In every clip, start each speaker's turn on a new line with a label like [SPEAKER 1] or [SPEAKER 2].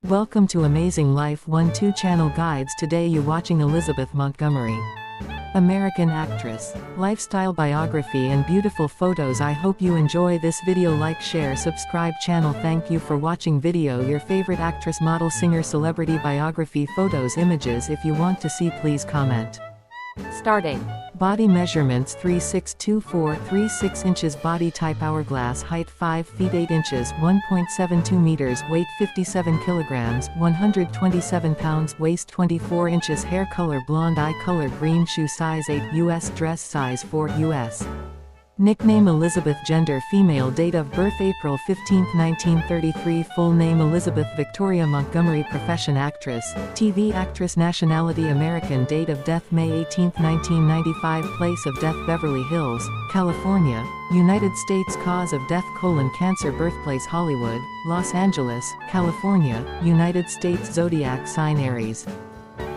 [SPEAKER 1] Welcome to Amazing Life 1-2 channel guides. Today you watching Elizabeth Montgomery, American actress, lifestyle biography and beautiful photos. I hope you enjoy this video. Like, share, subscribe channel. Thank you for watching video. Your favorite actress, model, singer, celebrity biography, photos, images. If you want to see, please comment. Starting. Body measurements 3624 36 inches. Body type hourglass. Height 5 feet 8 inches 1.72 meters. Weight 57 kilograms 127 pounds. Waist 24 inches. Hair color blonde. Eye color green. Shoe size 8 US. Dress size 4 US. Nickname Elizabeth. Gender female. Date of birth April 15, 1933. Full name Elizabeth Victoria Montgomery. Profession actress, TV actress. Nationality American. Date of death May 18, 1995. Place of death Beverly Hills, California, United States. Cause of death colon cancer. Birthplace Hollywood, Los Angeles, California, United States. Zodiac sign Aries.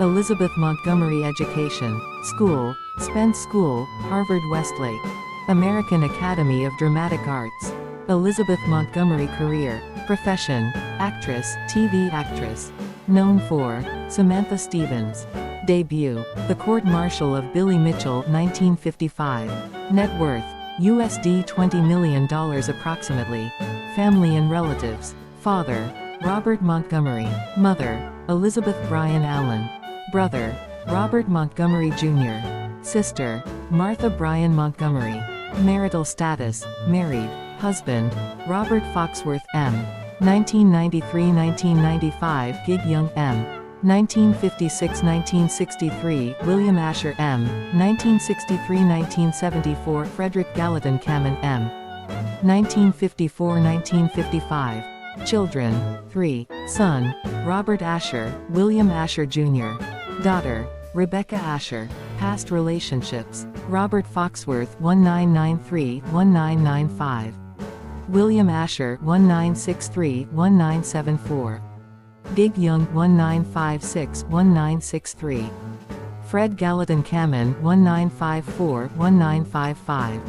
[SPEAKER 1] Elizabeth Montgomery. Education, school, Spence School, Harvard Westlake. American Academy of Dramatic Arts. Elizabeth Montgomery. Career, profession, actress, TV actress. Known for Samantha Stevens. Debut, The Court Martial of Billy Mitchell, 1955. Net worth, USD $20 million approximately. Family and relatives. Father, Robert Montgomery. Mother, Elizabeth Bryan Allen. Brother, Robert Montgomery Jr. Sister, Martha Bryan Montgomery. Marital status, married. Husband, Robert Foxworth M. 1993-1995. Gig Young M. 1956-1963. William Asher M. 1963-1974. Frederick Gallatin Cameron M. 1954-1955. Children, 3. Son, Robert Asher, William Asher Jr. Daughter, Rebecca Asher. Past relationships, Robert Foxworth 1993-1995. William Asher 1963-1974. Gig Young 1956-1963. Fred Gallatin Cameron 1954-1955.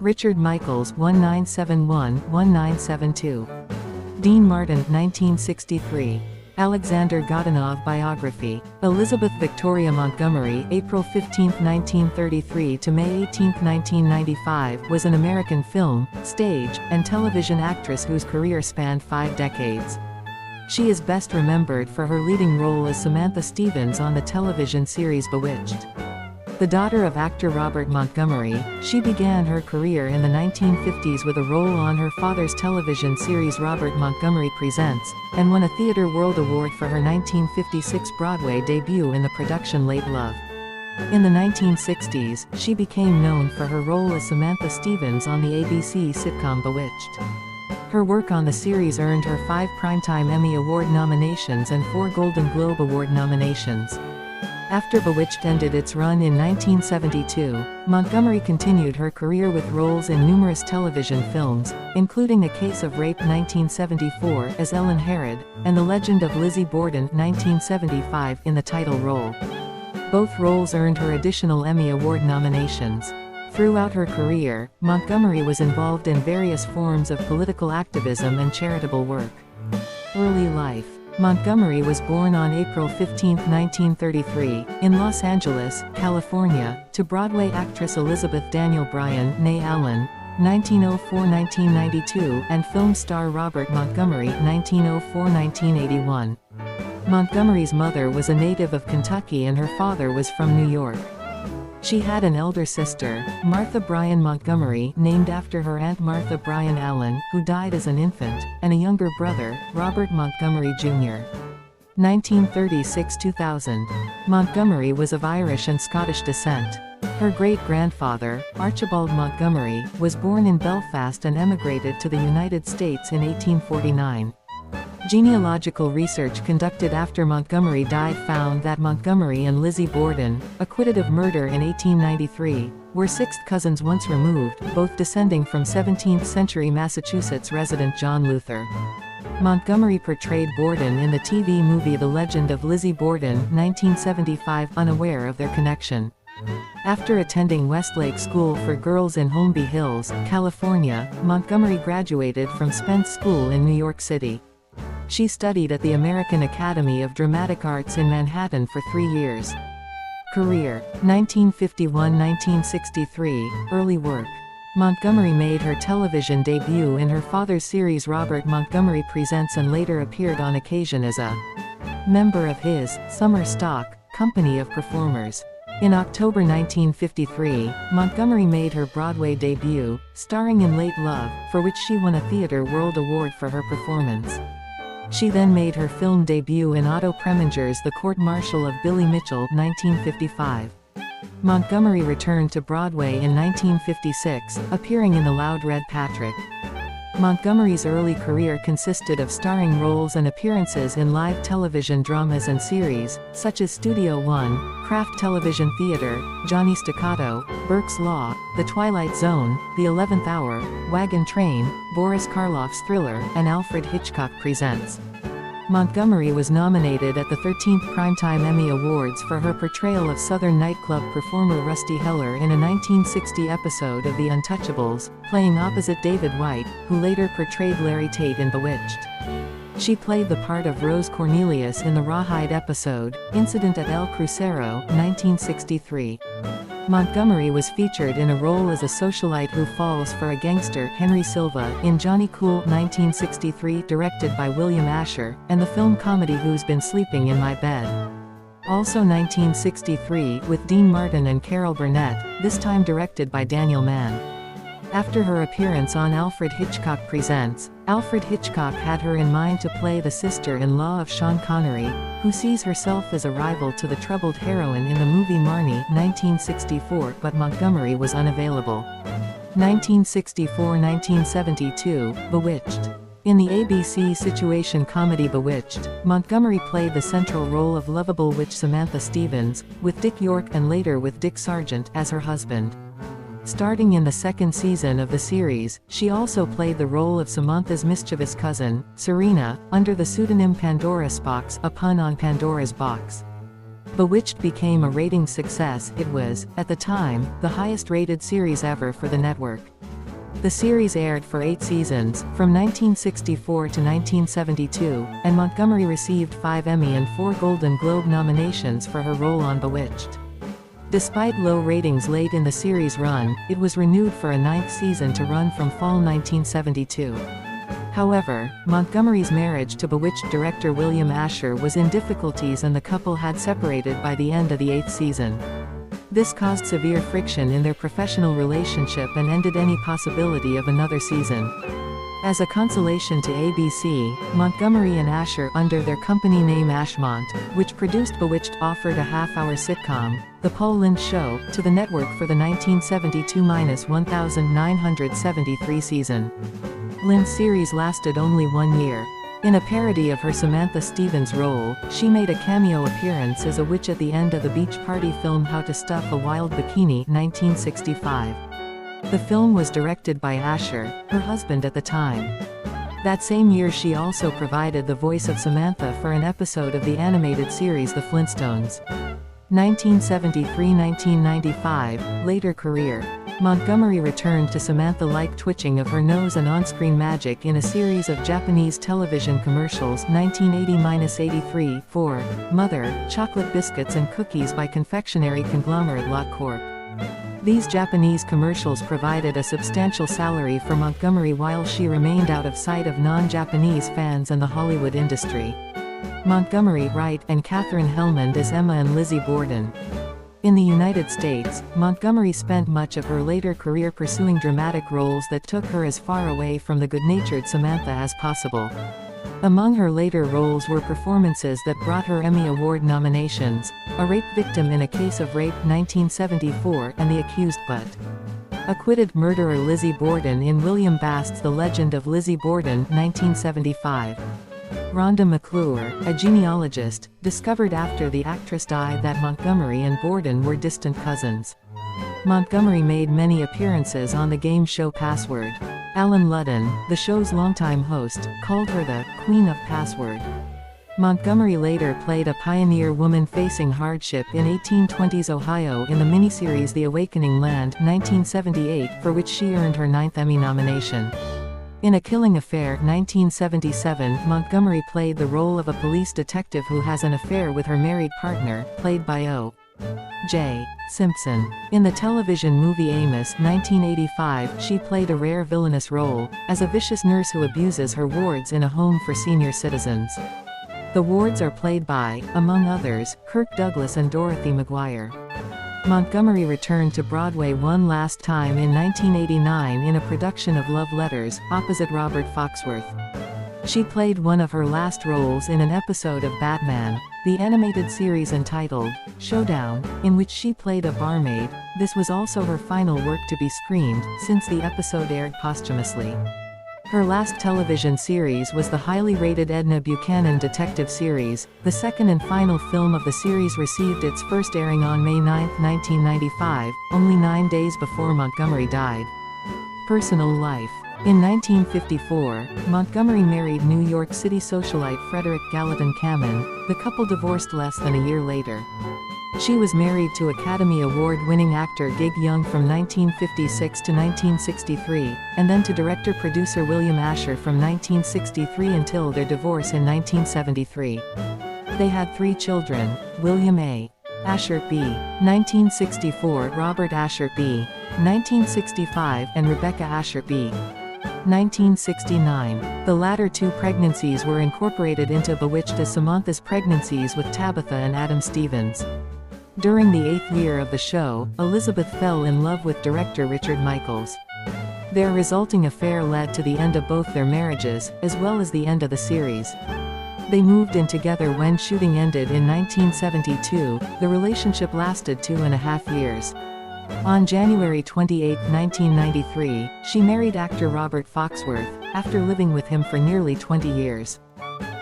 [SPEAKER 1] Richard Michaels 1971-1972. Dean Martin 1963. Alexander Godunov. Biography, Elizabeth Victoria Montgomery. April 15, 1933 to May 18, 1995, was an American film, stage, and television actress whose career spanned 5 decades. She is best remembered for her leading role as Samantha Stevens on the television series Bewitched. The daughter of actor Robert Montgomery, she began her career in the 1950s with a role on her father's television series Robert Montgomery Presents, and won a Theatre World Award for her 1956 Broadway debut in the production Late Love. In the 1960s, she became known for her role as Samantha Stevens on the ABC sitcom Bewitched. Her work on the series earned her 5 Primetime Emmy Award nominations and 4 Golden Globe Award nominations. After Bewitched ended its run in 1972, Montgomery continued her career with roles in numerous television films, including A Case of Rape 1974 as Ellen Harrod, and The Legend of Lizzie Borden 1975 in the title role. Both roles earned her additional Emmy Award nominations. Throughout her career, Montgomery was involved in various forms of political activism and charitable work. Early life. Montgomery was born on April 15, 1933, in Los Angeles, California, to Broadway actress Elizabeth Daniel Bryan née Allen, 1904-1992, and film star Robert Montgomery, 1904-1981. Montgomery's mother was a native of Kentucky and her father was from New York. She had an elder sister, Martha Bryan Montgomery, named after her Aunt Martha Bryan Allen, who died as an infant, and a younger brother, Robert Montgomery Jr. 1936-2000. Montgomery was of Irish and Scottish descent. Her great-grandfather, Archibald Montgomery, was born in Belfast and emigrated to the United States in 1849. Genealogical research conducted after Montgomery died found that Montgomery and Lizzie Borden, acquitted of murder in 1893, were sixth cousins once removed, both descending from 17th-century Massachusetts resident John Luther. Montgomery portrayed Borden in the TV movie The Legend of Lizzie Borden, 1975, unaware of their connection. After attending Westlake School for Girls in Holmby Hills, California, Montgomery graduated from Spence School in New York City. She studied at the American Academy of Dramatic Arts in Manhattan for 3 years. Career: 1951–1963, early work. Montgomery made her television debut in her father's series Robert Montgomery Presents and later appeared on occasion as a member of his summer stock company of performers. In October 1953, Montgomery made her Broadway debut, starring in Late Love, for which she won a Theatre World Award for her performance. She then made her film debut in Otto Preminger's The Court-Martial of Billy Mitchell, 1955. Montgomery returned to Broadway in 1956, appearing in The Loud Red Patrick. Montgomery's early career consisted of starring roles and appearances in live television dramas and series, such as Studio One, Kraft Television Theater, Johnny Staccato, Burke's Law, The Twilight Zone, The 11th Hour, Wagon Train, Boris Karloff's Thriller, and Alfred Hitchcock Presents. Montgomery was nominated at the 13th Primetime Emmy Awards for her portrayal of Southern nightclub performer Rusty Heller in a 1960 episode of The Untouchables, playing opposite David White, who later portrayed Larry Tate in Bewitched. She played the part of Rose Cornelius in the Rawhide episode, Incident at El Crucero, 1963. Montgomery was featured in a role as a socialite who falls for a gangster, Henry Silva, in Johnny Cool, 1963, directed by William Asher, and the film comedy Who's Been Sleeping in My Bed. Also 1963, with Dean Martin and Carol Burnett, this time directed by Daniel Mann. After her appearance on Alfred Hitchcock Presents, Alfred Hitchcock had her in mind to play the sister-in-law of Sean Connery, who sees herself as a rival to the troubled heroine in the movie Marnie, 1964, but Montgomery was unavailable. 1964–1972, Bewitched. In the ABC situation comedy Bewitched, Montgomery played the central role of lovable witch Samantha Stevens, with Dick York and later with Dick Sargent as her husband. Starting in the second season of the series, she also played the role of Samantha's mischievous cousin, Serena, under the pseudonym Pandora's Box, a pun on Pandora's Box. Bewitched became a ratings success. It was, at the time, the highest-rated series ever for the network. The series aired for 8 seasons, from 1964 to 1972, and Montgomery received 5 Emmy and 4 Golden Globe nominations for her role on Bewitched. Despite low ratings late in the series' run, it was renewed for a 9th season to run from fall 1972. However, Montgomery's marriage to Bewitched director William Asher was in difficulties and the couple had separated by the end of the 8th season. This caused severe friction in their professional relationship and ended any possibility of another season. As a consolation to ABC, Montgomery and Asher, under their company name Ashmont, which produced Bewitched, offered a half-hour sitcom, The Paul Lynde Show, to the network for the 1972–1973 season. Lynde's series lasted only 1 year. In a parody of her Samantha Stevens role, she made a cameo appearance as a witch at the end of the beach party film How to Stuff a Wild Bikini, 1965. The film was directed by Asher, her husband at the time. That same year she also provided the voice of Samantha for an episode of the animated series The Flintstones. 1973–1995, later career. Montgomery returned to Samantha-like twitching of her nose and on-screen magic in a series of Japanese television commercials 1980–83 for Mother, chocolate biscuits and cookies by confectionery conglomerate Lotte Corp. These Japanese commercials provided a substantial salary for Montgomery while she remained out of sight of non-Japanese fans and the Hollywood industry. Montgomery, Wright, and Katherine Helmond as Emma and Lizzie Borden. In the United States, Montgomery spent much of her later career pursuing dramatic roles that took her as far away from the good-natured Samantha as possible. Among her later roles were performances that brought her Emmy Award nominations, A Rape Victim in a Case of Rape, 1974, and the accused but acquitted murderer Lizzie Borden in William Bast's The Legend of Lizzie Borden, 1975. Rhonda McClure, a genealogist, discovered after the actress died that Montgomery and Borden were distant cousins. Montgomery made many appearances on the game show Password. Alan Ludden, the show's longtime host, called her the Queen of Password. Montgomery later played a pioneer woman facing hardship in 1820s Ohio in the miniseries The Awakening Land, 1978, for which she earned her 9th Emmy nomination. In A Killing Affair 1977, Montgomery played the role of a police detective who has an affair with her married partner, played by O.J. Simpson. In the television movie Amos 1985, she played a rare villainous role, as a vicious nurse who abuses her wards in a home for senior citizens. The wards are played by, among others, Kirk Douglas and Dorothy McGuire. Montgomery returned to Broadway one last time in 1989 in a production of Love Letters, opposite Robert Foxworth. She played one of her last roles in an episode of Batman, the animated series entitled Showdown, in which she played a barmaid. This was also her final work to be screened, since the episode aired posthumously. Her last television series was the highly rated Edna Buchanan detective series. The second and final film of the series received its first airing on May 9, 1995, only 9 days before Montgomery died. Personal life. In 1954, Montgomery married New York City socialite Frederick Gallatin Cammon. The couple divorced less than a year later. She was married to Academy Award-winning actor Gig Young from 1956 to 1963, and then to director-producer William Asher from 1963 until their divorce in 1973. They had 3 children: William A. Asher B. 1964, Robert Asher B. 1965, and Rebecca Asher B. 1969. The latter 2 pregnancies were incorporated into Bewitched as Samantha's pregnancies with Tabitha and Adam Stevens. During the 8th year of the show, Elizabeth fell in love with director Richard Michaels. Their resulting affair led to the end of both their marriages, as well as the end of the series. They moved in together when shooting ended in 1972. The relationship lasted 2.5 years. On January 28, 1993, she married actor Robert Foxworth, after living with him for nearly 20 years.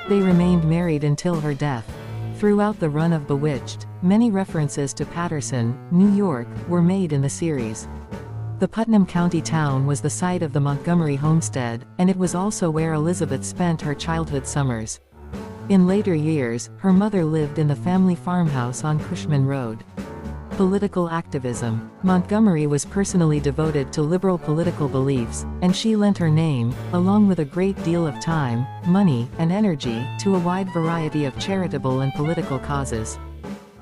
[SPEAKER 1] They remained married until her death. Throughout the run of Bewitched, many references to Paterson, New York, were made in the series. The Putnam County town was the site of the Montgomery homestead, and it was also where Elizabeth spent her childhood summers. In later years, her mother lived in the family farmhouse on Cushman Road. Political activism. Montgomery was personally devoted to liberal political beliefs, and she lent her name, along with a great deal of time, money, and energy, to a wide variety of charitable and political causes.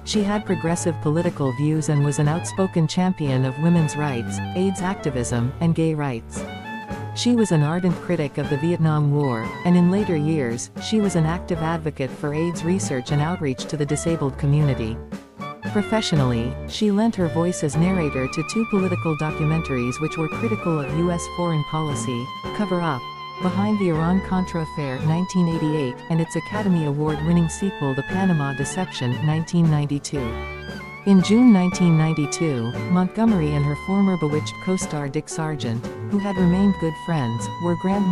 [SPEAKER 1] She had progressive political views and was an outspoken champion of women's rights, AIDS activism, and gay rights. She was an ardent critic of the Vietnam War, and in later years, she was an active advocate for AIDS research and outreach to the disabled community. Professionally, she lent her voice as narrator to 2 political documentaries which were critical of U.S. foreign policy: Cover Up, Behind the Iran-Contra Affair 1988, and its Academy Award-winning sequel The Panama Deception 1992. In June 1992, Montgomery and her former Bewitched co-star Dick Sargent, who had remained good friends, were granted